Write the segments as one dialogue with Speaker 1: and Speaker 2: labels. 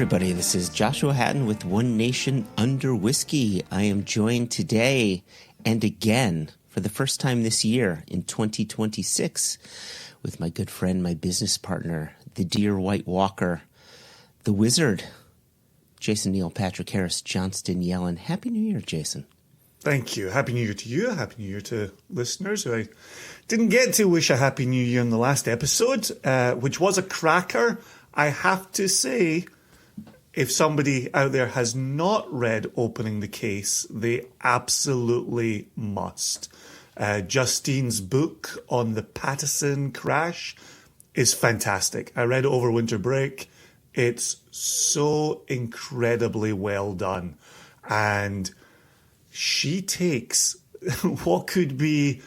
Speaker 1: everybody. This is Joshua Hatton with One Nation Under Whiskey. I am joined today and again for the first time this year in 2026 with my good friend, my business partner, the Dear White Walker, the Wizard, Jason Neal, Patrick Harris, Johnston Yellen. Happy New Year, Jason.
Speaker 2: Thank you. Happy New Year to you. Happy New Year to listeners who I didn't get to wish a Happy New Year in the last episode, which was a cracker. I have to say, if somebody out there has not read Opening the Case, they absolutely must. Justine's book on the Pattison crash is fantastic. I read it over winter break. It's so incredibly well done. And she takes what could be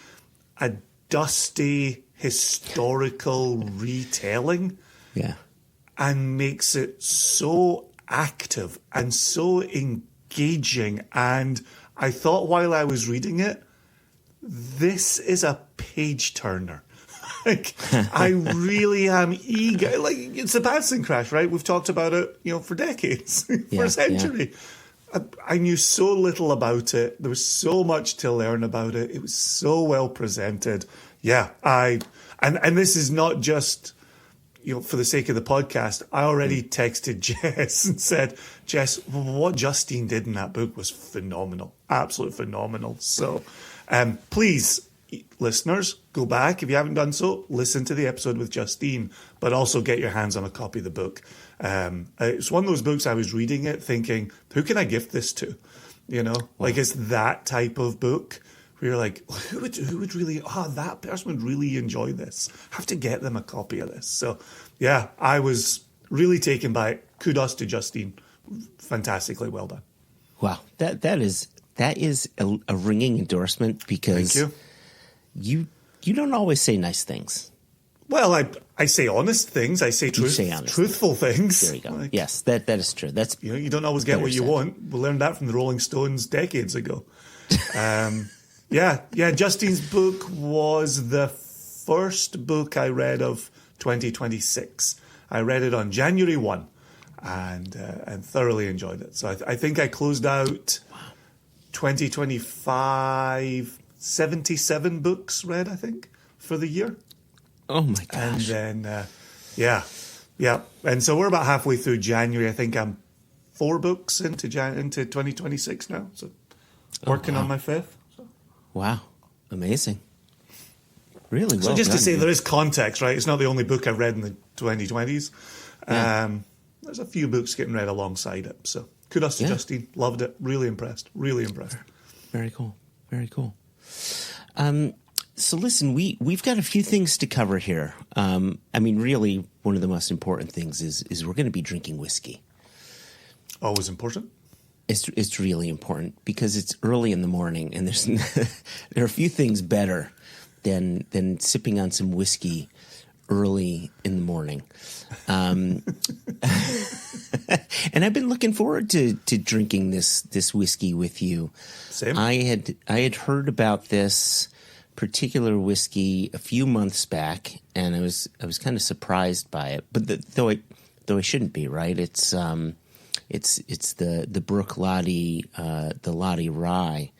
Speaker 2: a dusty historical retelling and makes it so active and so engaging. And I thought while I was reading it, this is a page turner. Like, I really am eager. Like, it's the Pattison crash, right? We've talked about it, for decades, for a century. Yeah. I knew so little about it. There was so much to learn about it. It was so well presented. Yeah, and this is not just, for the sake of the podcast. I already texted Jess and said, Jess, what Justine did in that book was phenomenal. Absolutely phenomenal. So please, listeners, go back. If you haven't done so, listen to the episode with Justine, but also get your hands on a copy of the book. It's one of those books I was reading it thinking, who can I gift this to? Like it's that type of book where you're like, who would really, that person would really enjoy this. I have to get them a copy of this. So yeah, I was really taken by it. Kudos to Justine. Fantastically well done.
Speaker 1: Wow. That is a ringing endorsement because
Speaker 2: Thank
Speaker 1: you don't always say nice things.
Speaker 2: Well, I say honest things. I say truthful things.
Speaker 1: There you go. Yes, that is true. That's
Speaker 2: you don't always get what you want. We learned that from the Rolling Stones decades ago. Justine's book was the first book I read of 2026. I read it on January 1 and thoroughly enjoyed it. So I think I closed out 2025, 77 books read, I think, for the year.
Speaker 1: Oh my gosh.
Speaker 2: And then, And so we're about halfway through January. I think I'm 4 books into 2026 now. So working on my 5th. So.
Speaker 1: Wow. Amazing. Really well
Speaker 2: So just
Speaker 1: done,
Speaker 2: to say,
Speaker 1: man.
Speaker 2: there is context, right? It's not the only book I've read in the 2020s. Yeah. There's a few books getting read alongside it. So kudos to Justine. Loved it. Really impressed. Really impressed.
Speaker 1: Very cool. Very cool. So listen, we've got a few things to cover here. Really, one of the most important things is we're going to be drinking whiskey.
Speaker 2: Always important.
Speaker 1: It's really important because it's early in the morning, and there are a few things better than sipping on some whiskey early in the morning. And I've been looking forward to drinking this whiskey with you.
Speaker 2: Same.
Speaker 1: I had heard about this particular whiskey a few months back, and I was kind of surprised by it. But though I shouldn't be, right? It's the Bruichladdich, the Laddie Rye,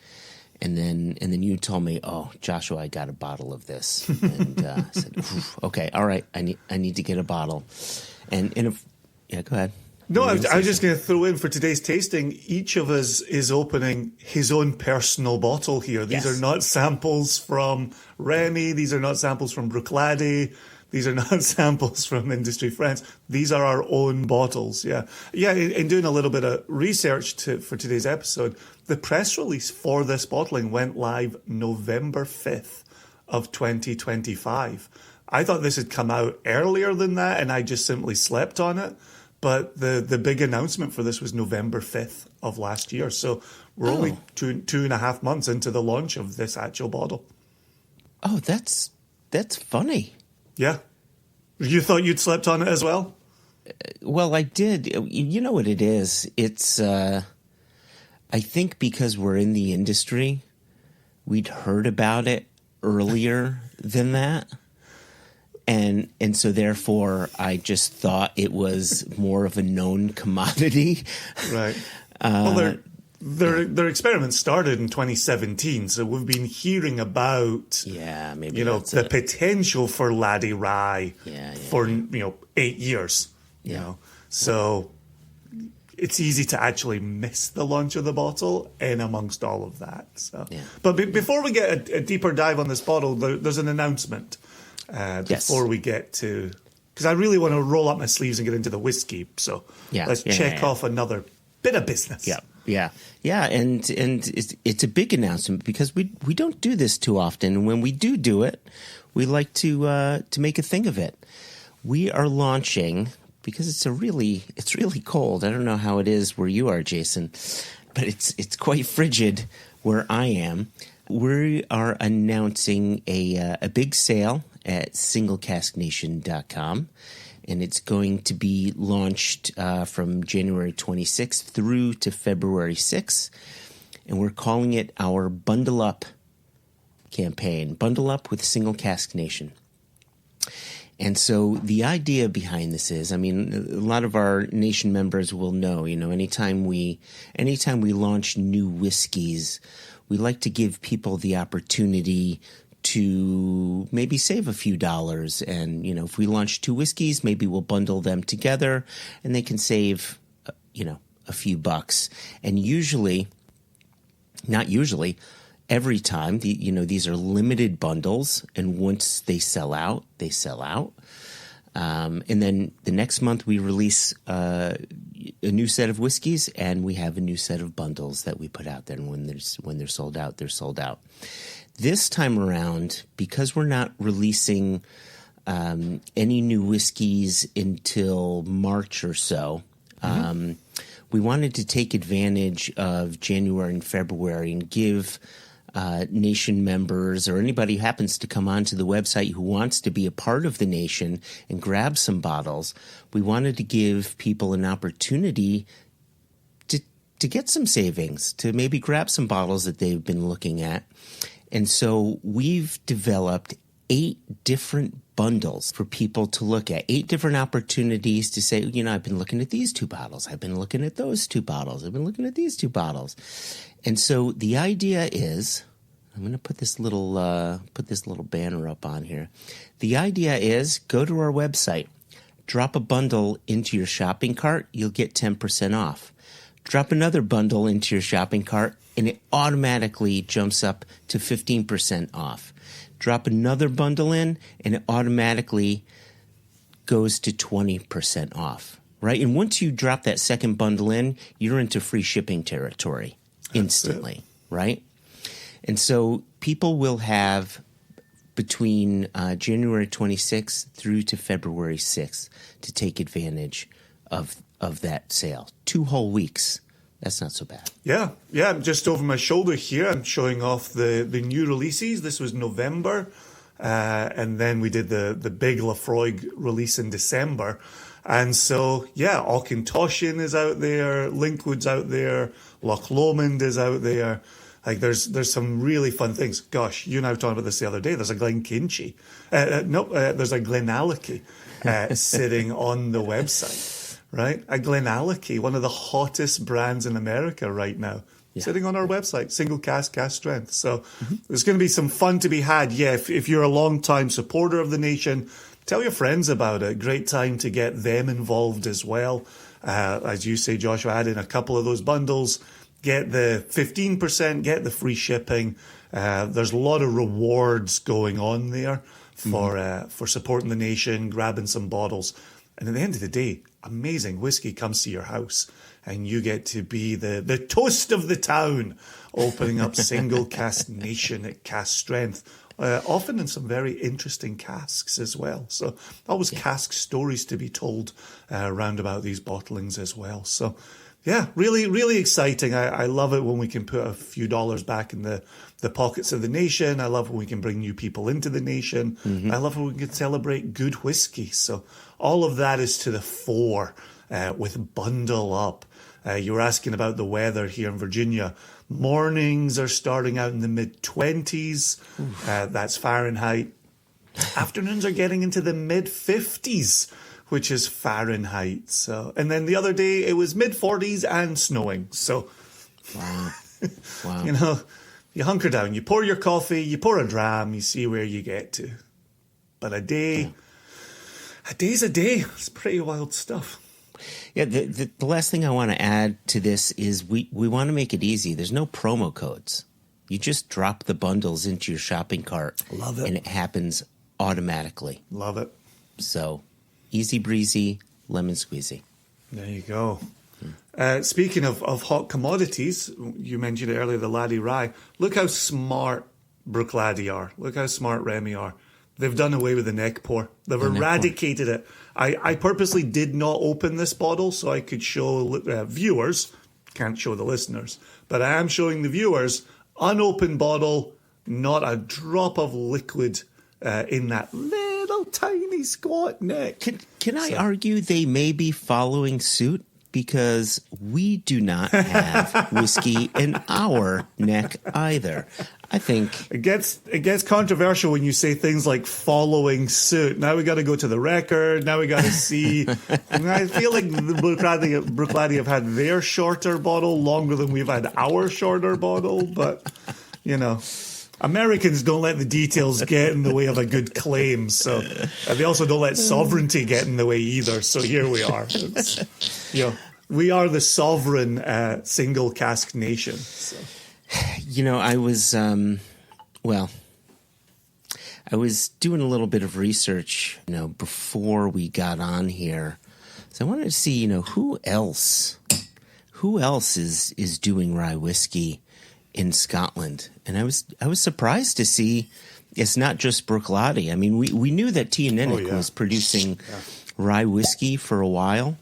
Speaker 1: and then you told me, oh, Joshua, I got a bottle of this, and I said, okay, all right, I need to get a bottle, and go ahead.
Speaker 2: No, I was just going to throw in for today's tasting, each of us is opening his own personal bottle here. These are not samples from Remy. These are not samples from Bruichladdich. These are not samples from industry friends. These are our own bottles. Yeah. In doing a little bit of research for today's episode, the press release for this bottling went live November 5th of 2025. I thought this had come out earlier than that, and I just simply slept on it. But the big announcement for this was November 5th of last year. So we're only two and a half months into the launch of this actual bottle.
Speaker 1: Oh, that's funny.
Speaker 2: Yeah. You thought you'd slept on it as well?
Speaker 1: Well, I did. You know what it is? It's, I think because we're in the industry, we'd heard about it earlier than that. And so therefore I just thought it was more of a known commodity.
Speaker 2: Right. Well, their experiment started in 2017, so we've been hearing about
Speaker 1: maybe
Speaker 2: the potential for Laddie Rye for 8 years. You know, so it's easy to actually miss the launch of the bottle in amongst all of that. So, but before we get a deeper dive on this bottle, there's an announcement before we get to, because I really want to roll up my sleeves and get into the whiskey. So let's check off another bit of business.
Speaker 1: And it's a big announcement because we don't do this too often. And when we do it, we like to make a thing of it. We are launching, because it's really cold. I don't know how it is where you are, Jason, but it's quite frigid where I am. We are announcing a big sale at singlecasknation.com. And it's going to be launched from January 26th through to February 6th. And we're calling it our Bundle Up campaign. Bundle Up with Single Cask Nation. And so the idea behind this is, I mean, a lot of our nation members will know, anytime we launch new whiskeys, we like to give people the opportunity to maybe save a few dollars. And, if we launch 2 whiskeys, maybe we'll bundle them together and they can save, a few bucks. And every time, these are limited bundles. And once they sell out, they sell out. And then the next month we release a new set of whiskeys, and we have a new set of bundles that we put out there. And when they're sold out, they're sold out. This time around, because we're not releasing any new whiskeys until March or so, we wanted to take advantage of January and February and give nation members or anybody who happens to come onto the website who wants to be a part of the nation and grab some bottles. We wanted to give people an opportunity to get some savings, to maybe grab some bottles that they've been looking at. And so we've developed 8 different bundles for people to look at, 8 different opportunities to say, I've been looking at these 2 bottles. I've been looking at those 2 bottles. I've been looking at these 2 bottles. And so the idea is, I'm going to put this little banner up on here. The idea is, go to our website, drop a bundle into your shopping cart, you'll get 10% off. Drop another bundle into your shopping cart, and it automatically jumps up to 15% off. Drop another bundle in, and it automatically goes to 20% off, right? And once you drop that second bundle in, you're into free shipping territory instantly, right? And so people will have between January 26th through to February 6th to take advantage of that sale. 2 whole weeks. That's not so bad. Yeah.
Speaker 2: Just over my shoulder here, I'm showing off the new releases. This was November, and then we did the big Lafroig release in December. And so, Auchentoshan is out there, Linkwood's out there, Loch Lomond is out there. Like there's some really fun things. Gosh, you and I were talking about this the other day. There's a Glenkinchie. There's a Glenallachie sitting on the website. Right? A Glenallachie, one of the hottest brands in America right now, sitting on our website, single cask strength. So there's going to be some fun to be had. Yeah, if you're a long-time supporter of the nation, tell your friends about it. Great time to get them involved as well. As you say, Joshua, add in a couple of those bundles, get the 15%, get the free shipping. There's a lot of rewards going on there for supporting the nation, grabbing some bottles. And at the end of the day, amazing whiskey comes to your house and you get to be the toast of the town, opening up Single Cask Nation at cask strength, often in some very interesting casks as well. So always cask stories to be told round about these bottlings as well. So really, really exciting. I love it when we can put a few dollars back in the pockets of the nation. I love when we can bring new people into the nation. I love when we can celebrate good whiskey. So all of that is to the fore with Bundle Up. You were asking about the weather here in Virginia. Mornings are starting out in the mid-20s. That's Fahrenheit. Afternoons are getting into the mid-50s, which is Fahrenheit. So, and then the other day it was mid-40s and snowing. So,
Speaker 1: Wow. Wow.
Speaker 2: you know, you hunker down, you pour your coffee, you pour a dram, you see where you get to. But a day's a day. It's pretty wild stuff.
Speaker 1: Yeah, the last thing I want to add to this is we want to make it easy. There's no promo codes. You just drop the bundles into your shopping cart.
Speaker 2: Love it.
Speaker 1: And it happens automatically.
Speaker 2: Love it.
Speaker 1: So, easy breezy, lemon squeezy.
Speaker 2: There you go. Speaking of hot commodities, you mentioned it earlier, the Laddie Rye. Look how smart Bruichladdich are. Look how smart Remy are. They've done away with the neck pour. They've eradicated it. I purposely did not open this bottle so I could show viewers, can't show the listeners, but I am showing the viewers, unopened bottle, not a drop of liquid in that little tiny squat neck.
Speaker 1: Can I argue they may be following suit? Because we do not have whiskey in our neck either. I think
Speaker 2: It gets controversial when you say things like following suit. Now we got to go to the record. Now we got to see. And I feel like the Bruichladdich have had their shorter bottle longer than we've had our shorter bottle. But, you know, Americans don't let the details get in the way of a good claim. So they also don't let sovereignty get in the way either. So here we are. You know, we are the sovereign single cask nation. So.
Speaker 1: You know, I was doing a little bit of research, you know, before we got on here. So I wanted to see, you know, who else is doing rye whiskey in Scotland. And I was surprised to see it's not just Bruichladdich. I mean, we knew that J&amp was producing rye whiskey for a while,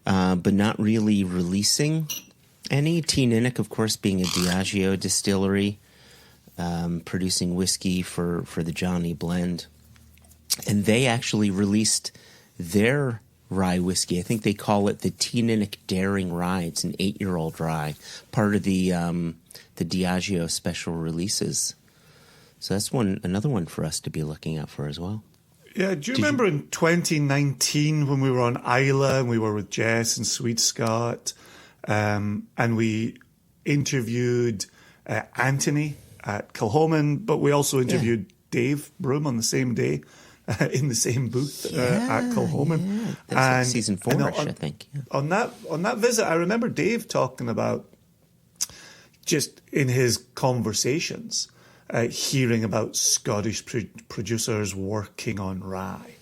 Speaker 1: but not really releasing any. J&amp, of course, being a Diageo distillery, producing whiskey for the Johnny blend. And they actually released their rye whiskey. I think they call it the J&amp Daring Rye. It's an 8-year-old rye, part of the Diageo special releases. So that's another one for us to be looking out for as well.
Speaker 2: Yeah, do you remember in 2019 when we were on Isla and we were with Jess and Sweet Scott, and we interviewed Anthony at Kilhoman, but we also interviewed Dave Broom on the same day in the same booth at Kilhoman.
Speaker 1: Yeah. That's like season 4-ish, I think. Yeah.
Speaker 2: On that visit, I remember Dave talking about, just in his conversations, hearing about Scottish producers working on rye.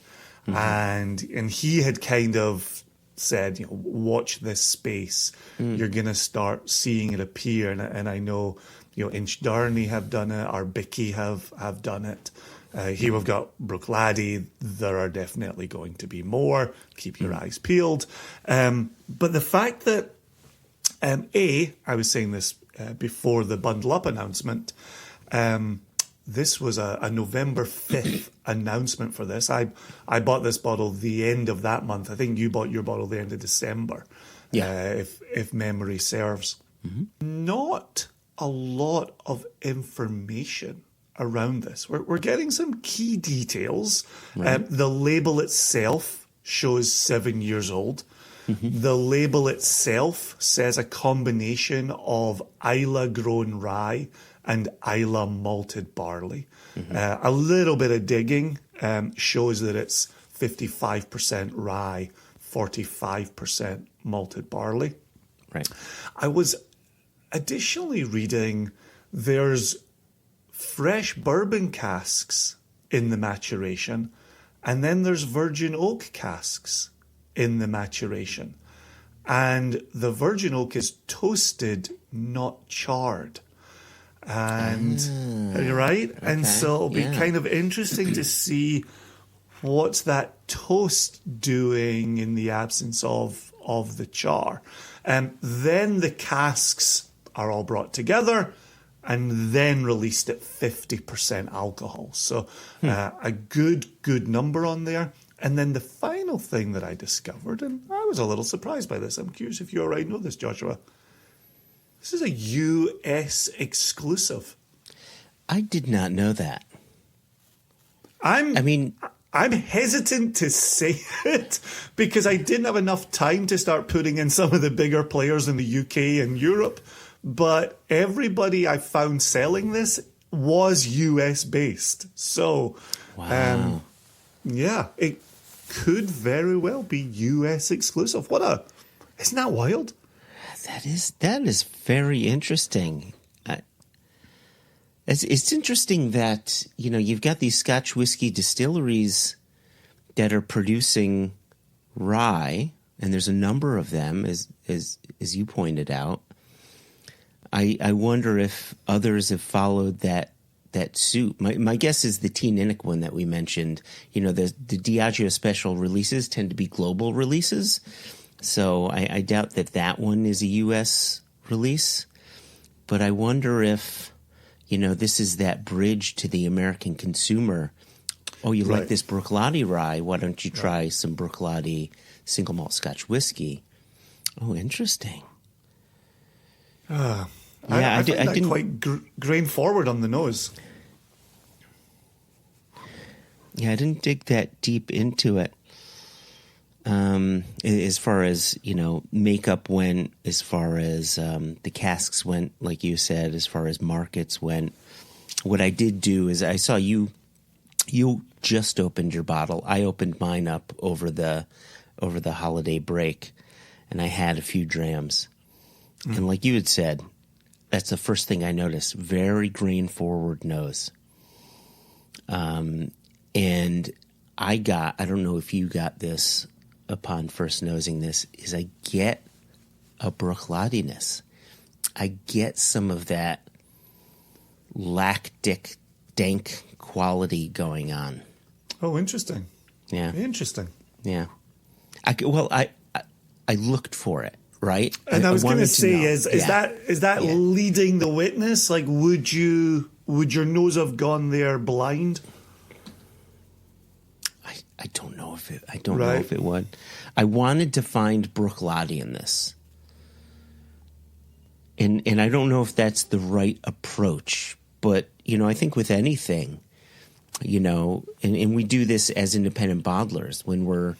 Speaker 2: Mm-hmm. And he had kind of said, you know, watch this space. You're going to start seeing it appear. And I know, you know, Inchdarney have done it, Arbicki have done it. Here we've got Bruichladdich. There are definitely going to be more. Keep your eyes peeled. But the fact that, I was saying this before the Bundle Up announcement, this was a November 5th announcement for this. I bought this bottle the end of that month. I think you bought your bottle the end of December, if memory serves. Mm-hmm. Not a lot of information around this. We're getting some key details. Right. The label itself shows 7 years old. Mm-hmm. The label itself says a combination of Islay grown rye and Islay malted barley. Mm-hmm. A little bit of digging shows that it's 55% rye, 45% malted barley.
Speaker 1: Right.
Speaker 2: I was additionally reading there's fresh bourbon casks in the maturation, and then there's virgin oak casks in the maturation. And the virgin oak is toasted, not charred. And right? Okay. And so it'll be kind of interesting to see what's that toast doing in the absence of the char. And then the casks are all brought together and then released at 50% alcohol. So a good number on there. And then the final thing that I discovered, and I was a little surprised by this. I'm curious if you already know this, Joshua. This is a US exclusive.
Speaker 1: I did not know that. I mean,
Speaker 2: I'm hesitant to say it because I didn't have enough time to start putting in some of the bigger players in the UK and Europe. But everybody I found selling this was US based. So,
Speaker 1: wow.
Speaker 2: yeah, it could very well be US exclusive. Isn't that wild?
Speaker 1: That is very interesting. It's interesting that, you've got these Scotch whiskey distilleries that are producing rye, and there's a number of them, as you pointed out. I wonder if others have followed that suit. My guess is the Teen Innick one that we mentioned. The Diageo special releases tend to be global releases, so I doubt that one is a U.S. release. But I wonder if, this is that bridge to the American consumer. Oh, you like this Bruichladdich Rye? Why don't you try some Bruichladdich single malt Scotch whiskey? Oh, interesting.
Speaker 2: I find that quite grain forward on the nose.
Speaker 1: Yeah, I didn't dig that deep into it. As far as, makeup went, as far as the casks went, like you said, as far as markets went, what I did do is I saw you just opened your bottle. I opened mine up over the holiday break, and I had a few drams. And like you had said, that's the first thing I noticed. Very grain forward nose. And I don't know if you got this upon first nosing this, is I get a Bruichladdichness. I get some of that lactic, dank quality going on.
Speaker 2: Oh, interesting.
Speaker 1: Yeah.
Speaker 2: Interesting.
Speaker 1: Yeah. I looked for it, right?
Speaker 2: And I was going to say, is that leading the witness? Like, would your nose have gone there blind?
Speaker 1: I don't know if it would. I wanted to find Bruichladdich in this. And I don't know if that's the right approach, but I think with anything, and we do this as independent bottlers when we're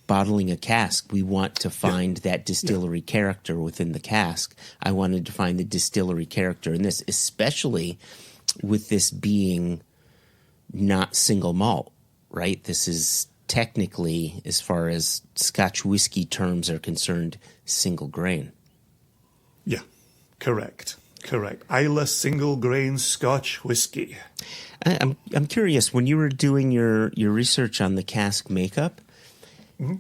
Speaker 1: bottling a cask, we want to find that distillery character within the cask. I wanted to find the distillery character in this, especially with this being not single malt. Right? This is technically, as far as Scotch whiskey terms are concerned, single grain.
Speaker 2: Yeah, correct. Islay single grain Scotch whiskey.
Speaker 1: I'm curious, when you were doing your research on the cask makeup,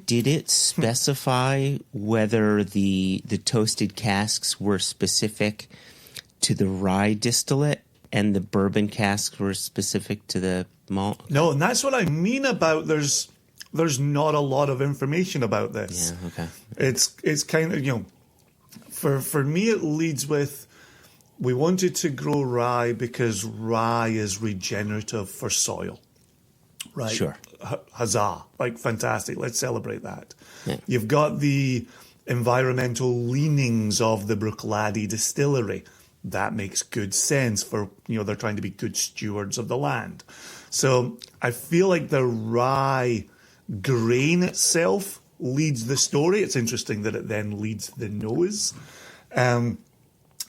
Speaker 1: did it specify whether the toasted casks were specific to the rye distillate and the bourbon casks were specific to the malt?
Speaker 2: No, and that's what I mean about there's not a lot of information about this.
Speaker 1: Yeah, okay.
Speaker 2: It's kind of, for me it leads with, we wanted to grow rye because rye is regenerative for soil. Right?
Speaker 1: Sure.
Speaker 2: Huzzah. Like, fantastic. Let's celebrate that.
Speaker 1: Yeah.
Speaker 2: You've got the environmental leanings of the Bruichladdich distillery. That makes good sense for, they're trying to be good stewards of the land. So I feel like the rye grain itself leads the story. It's interesting that it then leads the nose.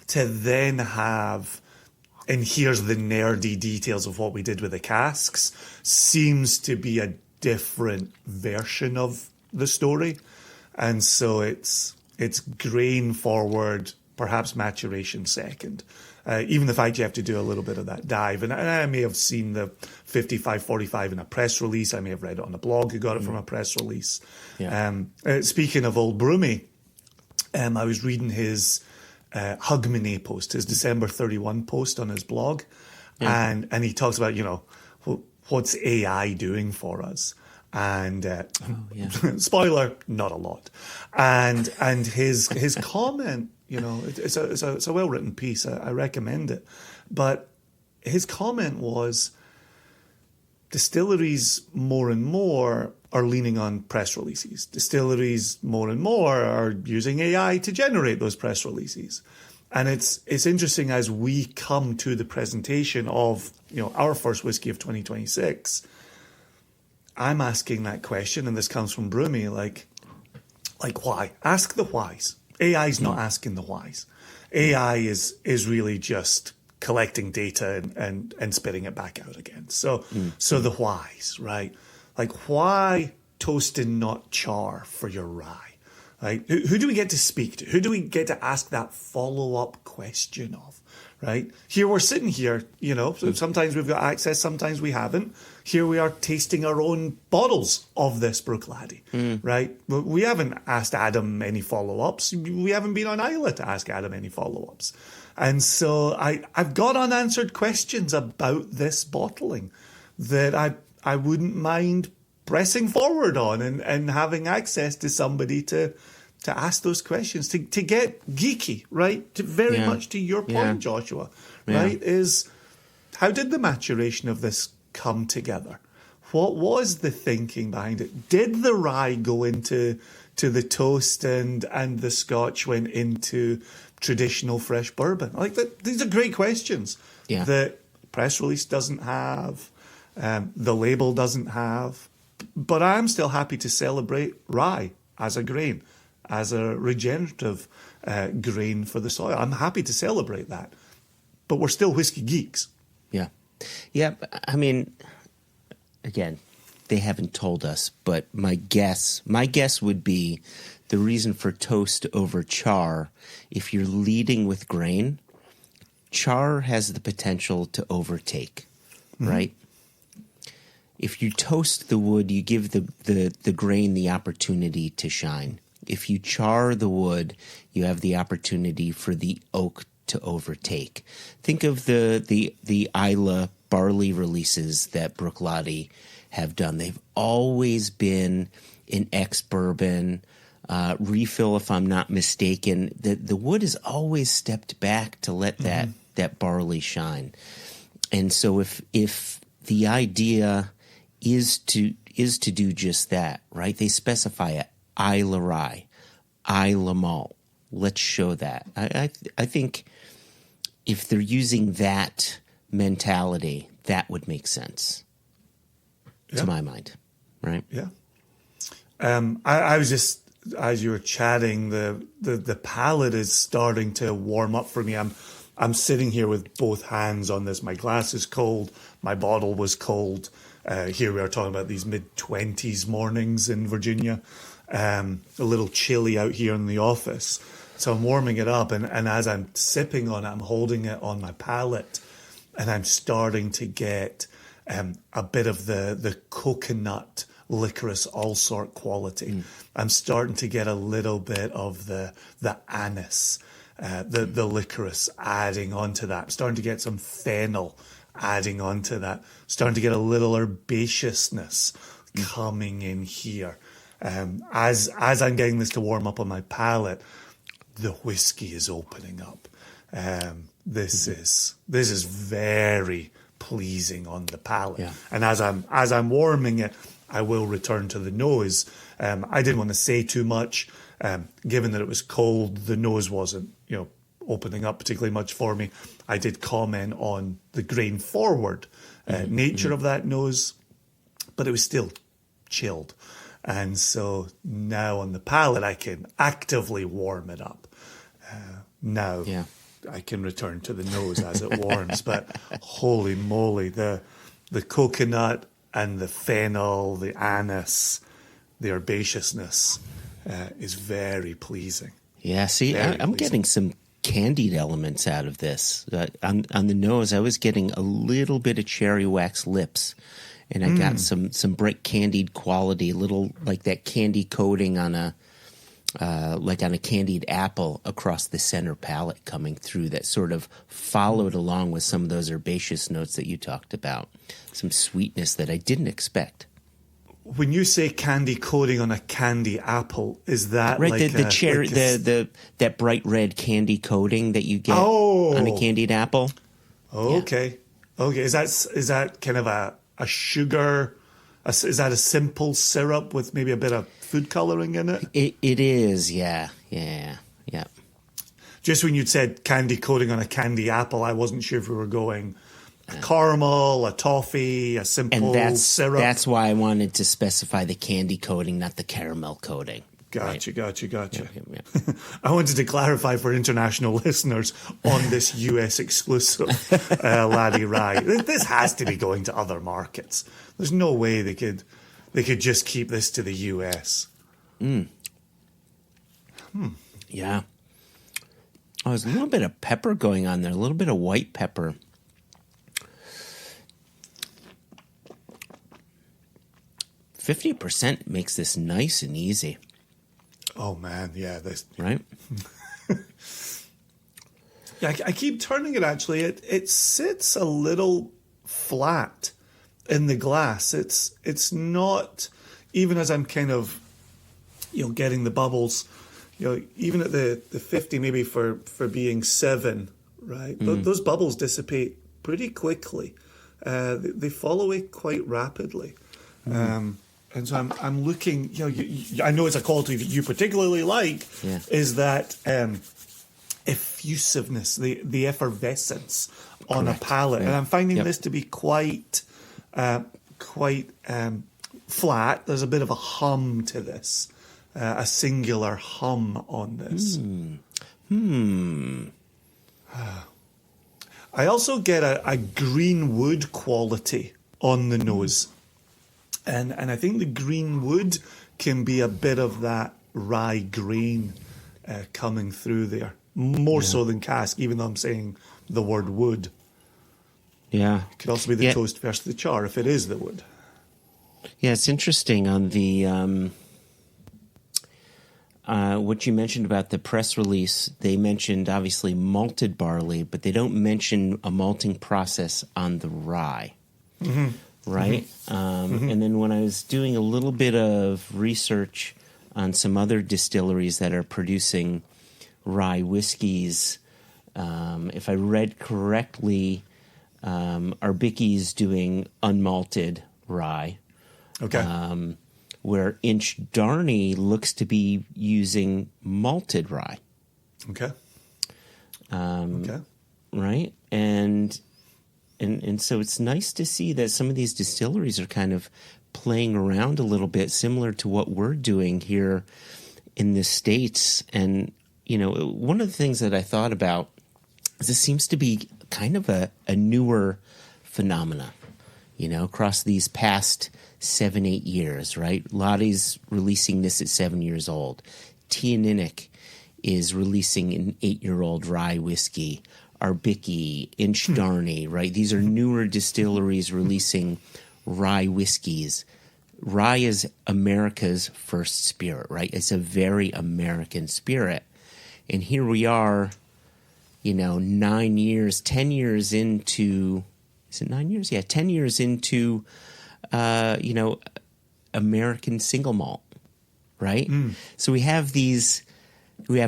Speaker 2: To then have, and here's the nerdy details of what we did with the casks, seems to be a different version of the story. And so it's grain forward, perhaps maturation second. Even the fact you have to do a little bit of that dive. And I may have seen the 55-45 in a press release. I may have read it on a blog who got it from a press release. Yeah. Speaking of Old Broomy, I was reading his Hugmanay post, his December 31 post on his blog. Yeah. And he talks about, what's AI doing for us? And spoiler, not a lot. And his comment, it's a well written piece. I recommend it. But his comment was, distilleries more and more are leaning on press releases. Distilleries more and more are using AI to generate those press releases. And it's interesting as we come to the presentation of our first whiskey of 2026. I'm asking that question, and this comes from Brumi, like why? Ask the whys. AI is not asking the whys. AI is really just collecting data and spitting it back out again. So the whys, right? Like, why toast and not char for your rye? Right? Who do we get to speak to? Who do we get to ask that follow-up question of? Right? Here we're sitting here, so sometimes we've got access, sometimes we haven't. Here we are tasting our own bottles of this Bruichladdich, right? We haven't asked Adam any follow-ups. We haven't been on Isla to ask Adam any follow-ups. And so I've got unanswered questions about this bottling that I wouldn't mind pressing forward on and having access to somebody to ask those questions, to get geeky, right? Very much to your point, Joshua, right? Is how did the maturation of this come together? What was the thinking behind it? Did the rye go into the toast and the Scotch went into traditional fresh bourbon? Like that, these are great questions that press release doesn't have, the label doesn't have. But I'm still happy to celebrate rye as a grain, as a regenerative grain for the soil. I'm happy to celebrate that. But we're still whiskey geeks.
Speaker 1: Yeah. Yeah. I mean, again, they haven't told us, but my guess would be the reason for toast over char, if you're leading with grain, char has the potential to overtake, right? If you toast the wood, you give the grain the opportunity to shine. If you char the wood, you have the opportunity for the oak to overtake. Think of the Isla barley releases that Bruichladdich have done. They've always been an ex-bourbon refill, if I'm not mistaken. The wood has always stepped back to let that barley shine. And so if the idea is to do just that, right? They specify it, Isla rye, Isla malt. Let's show that. I think if they're using that mentality, that would make sense to my mind, right?
Speaker 2: Yeah. I was just, as you were chatting, the palate is starting to warm up for me. I'm sitting here with both hands on this. My glass is cold. My bottle was cold. Here we are talking about these mid-20s mornings in Virginia. A little chilly out here in the office. So I'm warming it up, and as I'm sipping on it, I'm holding it on my palate, and I'm starting to get a bit of the coconut licorice allsort quality. I'm starting to get a little bit of the anise, the licorice adding onto that. I'm starting to get some fennel adding onto that. Starting to get a little herbaceousness coming in here. As I'm getting this to warm up on my palate, the whiskey is opening up. This is very pleasing on the palate. Yeah. And as I'm warming it, I will return to the nose. I didn't want to say too much, given that it was cold. The nose wasn't, opening up particularly much for me. I did comment on the grain forward nature of that nose, but it was still chilled. And so now on the palate, I can actively warm it up. Now I can return to the nose as it warms. But holy moly, the coconut and the fennel, the anise, the herbaceousness is very pleasing.
Speaker 1: Yeah, see, I'm getting some candied elements out of this. On the nose, I was getting a little bit of cherry wax lips. And I got some bright candied quality, a little like that candy coating on a candied apple across the center palate coming through that sort of followed along with some of those herbaceous notes that you talked about. Some sweetness that I didn't expect.
Speaker 2: When you say candy coating on a candy apple, is that
Speaker 1: right?
Speaker 2: Like
Speaker 1: the cherry, that bright red candy coating that you get on a candied apple.
Speaker 2: Okay. Is that kind of a sugar? Is that a simple syrup with maybe a bit of food coloring in it?
Speaker 1: It is, yeah.
Speaker 2: Just when you'd said candy coating on a candy apple, I wasn't sure if we were going caramel, a toffee, a simple syrup.
Speaker 1: That's why I wanted to specify the candy coating, not the caramel coating.
Speaker 2: Gotcha.
Speaker 1: Yeah.
Speaker 2: I wanted to clarify for international listeners on this US exclusive Laddie Rye. This has to be going to other markets. There's no way they could just keep this to the US.
Speaker 1: Yeah. Oh, there's a little bit of pepper going on there, a little bit of white pepper. %50 makes this nice and easy.
Speaker 2: Oh man, yeah, this
Speaker 1: right.
Speaker 2: Yeah, I keep turning it. Actually, it sits a little flat in the glass. It's not, even as I'm kind of, getting the bubbles. Even at the 50, maybe for being 7, right? Those bubbles dissipate pretty quickly. They fall away quite rapidly. And so I'm looking, I know it's a quality that you particularly like, is that effusiveness, the effervescence on a palate. And I'm finding this to be quite flat. There's a bit of a hum to this, a singular hum on this. I also get a green wood quality on the nose. And I think the green wood can be a bit of that rye grain coming through there, more so than cask, even though I'm saying the word wood.
Speaker 1: Yeah.
Speaker 2: It could also be the toast versus the char if it is the wood.
Speaker 1: Yeah, it's interesting on the what you mentioned about the press release. They mentioned, obviously, malted barley, but they don't mention a malting process on the rye. Right? And then when I was doing a little bit of research on some other distilleries that are producing rye whiskeys, if I read correctly, Arbicky's doing unmalted rye.
Speaker 2: Okay.
Speaker 1: Where Inchdarney looks to be using malted rye.
Speaker 2: Okay.
Speaker 1: Right? And so it's nice to see that some of these distilleries are kind of playing around a little bit, similar to what we're doing here in the States. And, one of the things that I thought about is this seems to be kind of a newer phenomena, across these past 7-8 years, right? Laddie's releasing this at 7 years old. Tianinic is releasing an 8-year-old rye whiskey. Arbicky, Inchdarney, right? These are newer distilleries releasing rye whiskeys. Rye is America's first spirit, right? It's a very American spirit. And here we are, 10 years into, is it 9 years? Yeah, 10 years into, American single malt, right? So we have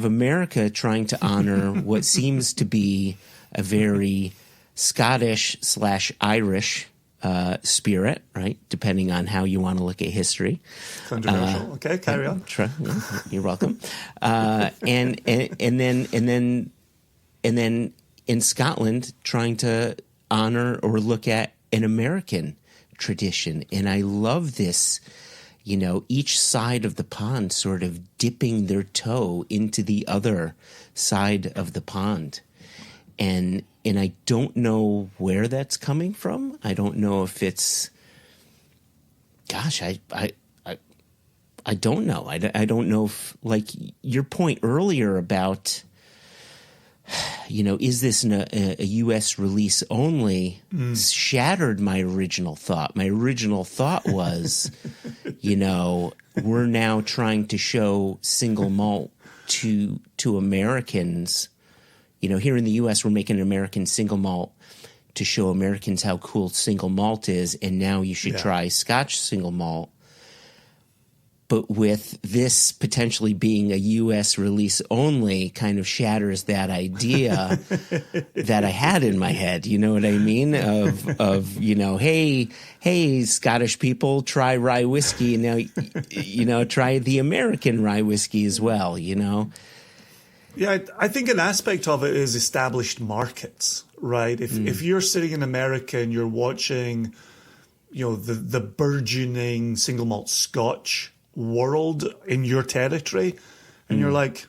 Speaker 1: America trying to honor what seems to be a very Scottish/Irish spirit, right? Depending on how you want to look at history.
Speaker 2: Controversial. Okay, carry on.
Speaker 1: You're welcome. And then in Scotland, trying to honor or look at an American tradition, and I love this. Each side of the pond sort of dipping their toe into the other side of the pond. And I don't know where that's coming from. I don't know if it's, gosh, I don't know. I don't know if, like your point earlier about, is this a U.S. release only, shattered my original thought. My original thought was, we're now trying to show single malt to Americans. Here in the U.S., we're making an American single malt to show Americans how cool single malt is, and now you should try Scotch single malt. But with this potentially being a U.S. release only, kind of shatters that idea that I had in my head. You know what I mean? Of hey, Scottish people, try rye whiskey, and now try the American rye whiskey as well.
Speaker 2: Yeah, I think an aspect of it is established markets, right? If you're sitting in America and you're watching, the burgeoning single malt Scotch world in your territory, and you're like,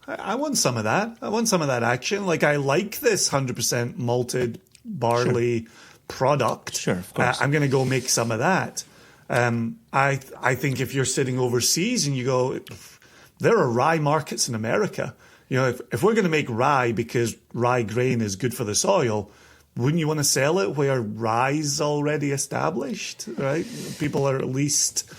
Speaker 2: I want some of that. I want some of that action. Like, I like this 100% malted barley product.
Speaker 1: Sure, of course.
Speaker 2: I'm going to go make some of that. I think if you're sitting overseas and you go, there are rye markets in America. If we're going to make rye because rye grain is good for the soil, wouldn't you want to sell it where rye's already established, right? People are at least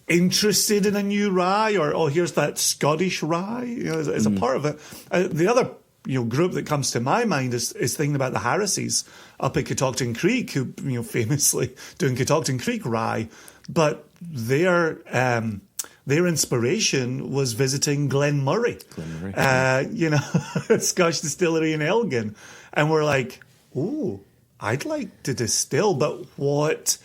Speaker 2: interested in a new rye, or here's that Scottish rye, as a part of it. The other group that comes to my mind is thinking about the Harrises up at Catoctin Creek, who famously doing Catoctin Creek rye, but their inspiration was visiting Glenmurray, Scotch distillery in Elgin. And we're like, ooh, I'd like to distill, but what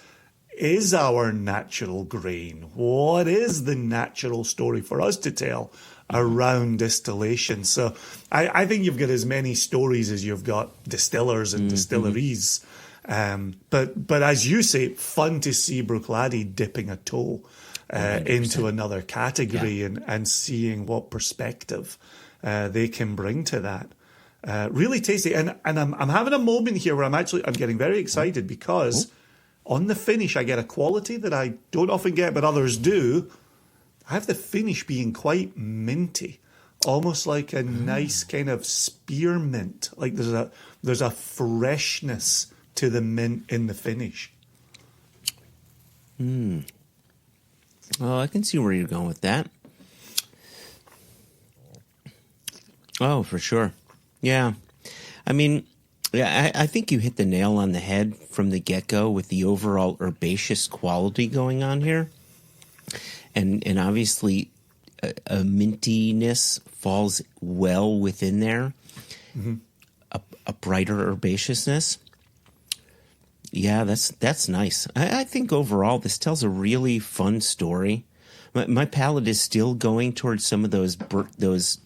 Speaker 2: is our natural grain? What is the natural story for us to tell around distillation? So I think you've got as many stories as you've got distillers and distilleries. But as you say, fun to see Bruichladdich dipping a toe into another category and seeing what perspective they can bring to that. Really tasty. And I'm having a moment here where I'm getting very excited because on the finish I get a quality that I don't often get, but others do. I have the finish being quite minty, almost like a nice kind of spearmint. Like there's a freshness to the mint in the finish.
Speaker 1: Oh, I can see where you're going with that. Oh, for sure. Yeah. I mean, I think you hit the nail on the head from the get-go with the overall herbaceous quality going on here. And obviously, a mintiness falls well within there. A brighter herbaceousness. Yeah, that's nice. I think overall this tells a really fun story. My palate is still going towards some of those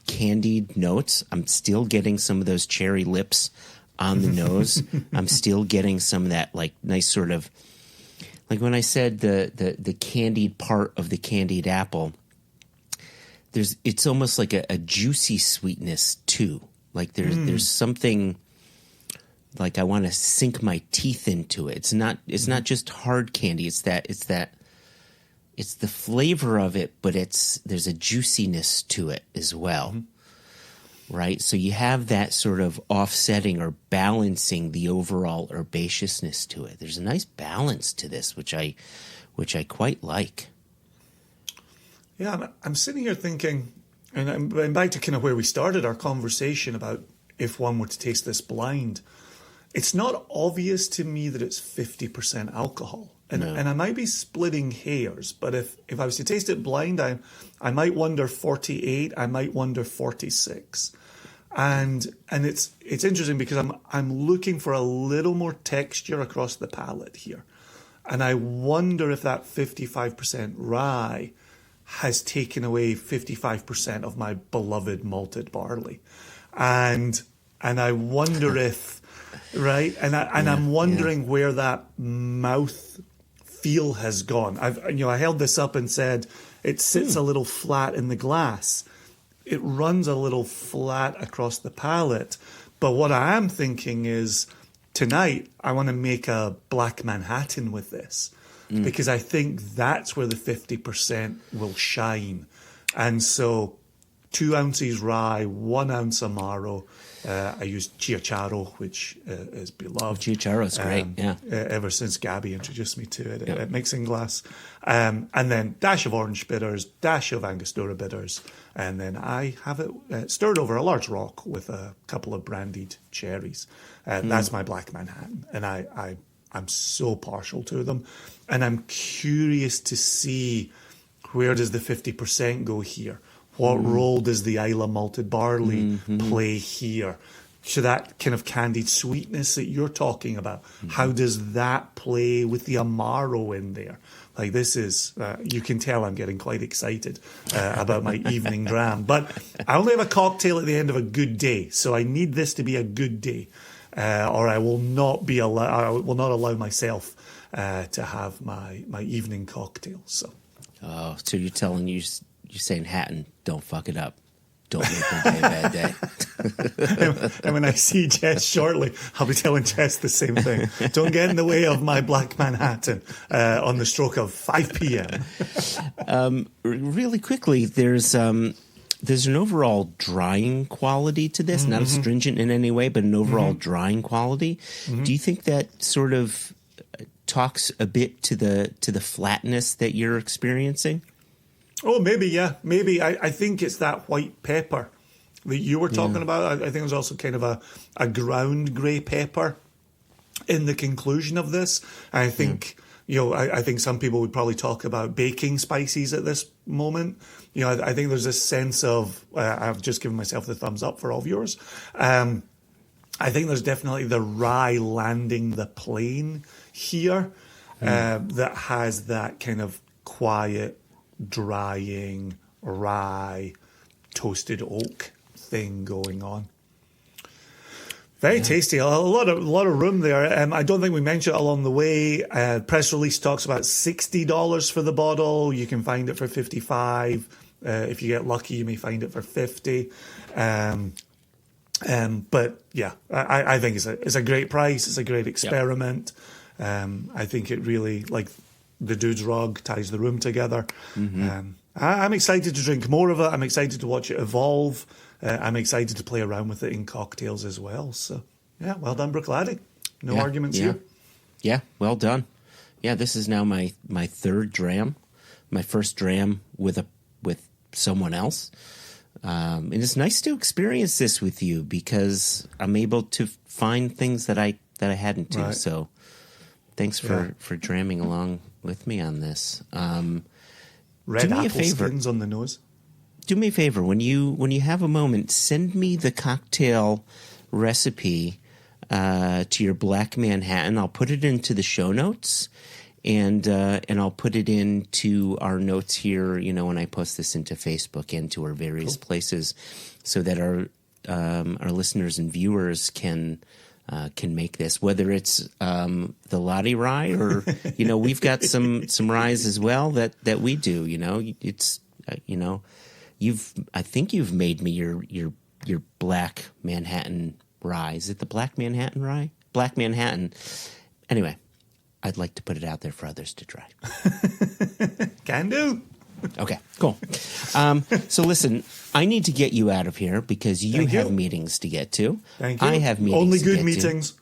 Speaker 1: candied notes. I'm still getting some of those cherry lips on the nose. I'm still getting some of that like nice sort of like when I said the candied part of the candied apple. It's almost like a juicy sweetness too. Like there's something. Like I want to sink my teeth into it. It's not just hard candy. It's the flavor of it, but there's a juiciness to it as well, right? So you have that sort of offsetting or balancing the overall herbaceousness to it. There's a nice balance to this, which I quite like.
Speaker 2: Yeah, I'm sitting here thinking, and I'm back to kind of where we started our conversation about if one were to taste this blind. It's not obvious to me that it's 50% alcohol. And I might be splitting hairs, but if I was to taste it blind, I might wonder 48, I might wonder 46. And it's interesting because I'm looking for a little more texture across the palate here. And I wonder if that 55% rye has taken away 55% of my beloved malted barley. And I wonder if right, I'm wondering where that mouth feel has gone. I held this up and said it sits a little flat in the glass. It runs a little flat across the palate. But what I am thinking is tonight I want to make a Black Manhattan with this because I think that's where the 50% will shine. And so 2 ounces rye, 1 ounce Amaro. I used Chiacharo, which is beloved.
Speaker 1: Chiacharo is great, yeah.
Speaker 2: Ever since Gabby introduced me to it at Mixing Glass. And then dash of orange bitters, dash of Angostura bitters. And then I have it stirred over a large rock with a couple of brandied cherries. That's my Black Manhattan. And I'm so partial to them. And I'm curious to see where does the 50% go here? What role does the Islay malted barley play here? to that kind of candied sweetness that you're talking about. How does that play with the Amaro in there? Like, this is, you can tell I'm getting quite excited about my evening dram. But I only have a cocktail at the end of a good day, so I need this to be a good day, or I will not allow myself to have my evening cocktail. So,
Speaker 1: so you're saying, Hatton, don't fuck it up. Don't make my day a bad day.
Speaker 2: And when I see Jess shortly, I'll be telling Jess the same thing. Don't get in the way of my Black Manhattan on the stroke of 5 p.m.
Speaker 1: Really quickly, there's an overall drying quality to this, not astringent in any way, but an overall drying quality. Do you think that sort of talks a bit to the flatness that you're experiencing?
Speaker 2: Oh, maybe, yeah. Maybe. I think it's that white pepper that you were talking about. I think there's also kind of a ground grey pepper in the conclusion of this. I think, I think some people would probably talk about baking spices at this moment. I think there's this sense of, I've just given myself the thumbs up for all of yours. I think there's definitely the rye landing the plane here that has that kind of quiet, drying rye toasted oak thing going on. Very tasty. A lot of room there. I don't think we mentioned it along the way. Press release talks about $60 for the bottle. You can find it for $55. If you get lucky, you may find it for $50. But yeah, I think it's a great price. It's a great experiment. I think it really, like, the dude's rug ties the room together. I'm excited to drink more of it. I'm excited to watch it evolve. I'm excited to play around with it in cocktails as well. So, yeah, well done, Bruichladdich. No arguments here.
Speaker 1: Yeah, well done. Yeah, this is now my third dram, my first dram with someone else. And it's nice to experience this with you because I'm able to find things that I hadn't to. Right. So thanks for dramming along with me on this.
Speaker 2: Red apple skins on the nose.
Speaker 1: Do me a favor, when you have a moment, send me the cocktail recipe to your Black Manhattan. I'll put it into the show notes, and I'll put it into our notes here. When I post this into Facebook and to our various places, so that our listeners and viewers can make this, whether it's the Laddie Rye or we've got some ryes as well that we do. It's I think you've made me your Black Manhattan Rye. Is it the Black Manhattan Rye? Black Manhattan. Anyway, I'd like to put it out there for others to try.
Speaker 2: Can do.
Speaker 1: Okay, cool. So listen, I need to get you out of here because you have meetings to get to.
Speaker 2: Thank you.
Speaker 1: I have meetings
Speaker 2: Only
Speaker 1: to
Speaker 2: good
Speaker 1: get
Speaker 2: meetings.
Speaker 1: To.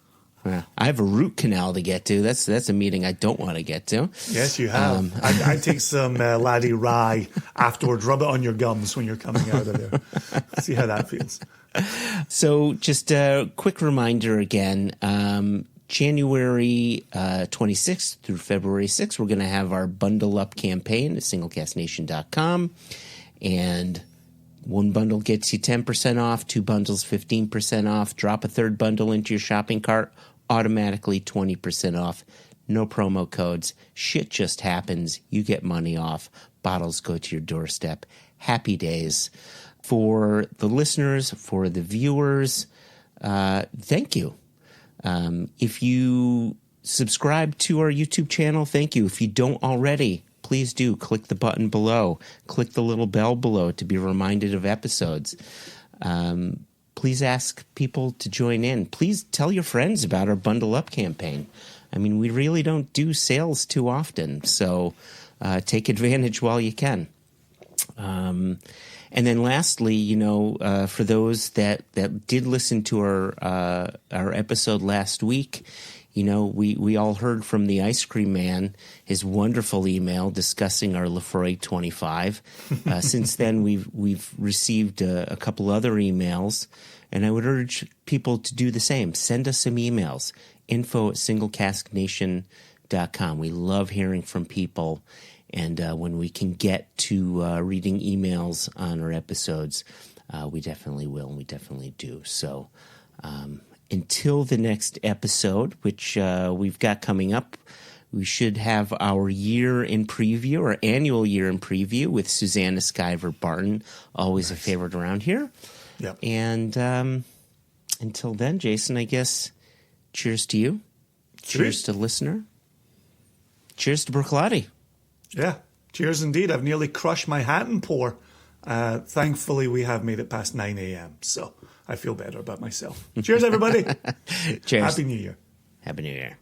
Speaker 1: I have a root canal to get to. That's a meeting I don't want to get to.
Speaker 2: Yes, you have. I'd take some Laddie Rye afterwards. Rub it on your gums when you're coming out of there. See how that feels.
Speaker 1: So just a quick reminder again. January 26th through February 6th, we're going to have our Bundle Up campaign at singlecastnation.com. And one bundle gets you 10% off, two bundles 15% off. Drop a third bundle into your shopping cart, automatically 20% off. No promo codes. Shit just happens. You get money off. Bottles go to your doorstep. Happy days. For the listeners, for the viewers, thank you. If you subscribe to our YouTube channel, thank you. If you don't already, please do. Click the button below. Click the little bell below to be reminded of episodes. Please ask people to join in. Please tell your friends about our Bundle Up campaign. I mean, we really don't do sales too often, so take advantage while you can. And then lastly, for those that did listen to our episode last week, we all heard from the ice cream man, his wonderful email discussing our Lefroy 25. Since then, we've received a couple other emails, and I would urge people to do the same. Send us some emails, info@singlecasknation.com. We love hearing from people. And when we can get to reading emails on our episodes, we definitely will, and we definitely do. So Until the next episode, which we've got coming up, we should have our year in preview, our annual year in preview with Susanna Skyver Barton, always a favorite around here.
Speaker 2: Yep.
Speaker 1: And until then, Jason, I guess, cheers to you. Cheers to the listener. Cheers to Bruichladdich.
Speaker 2: Yeah, cheers indeed. I've nearly crushed my hat and pour. Thankfully, we have made it past 9 a.m., so I feel better about myself. Cheers, everybody.
Speaker 1: Cheers.
Speaker 2: Happy New Year.
Speaker 1: Happy New Year.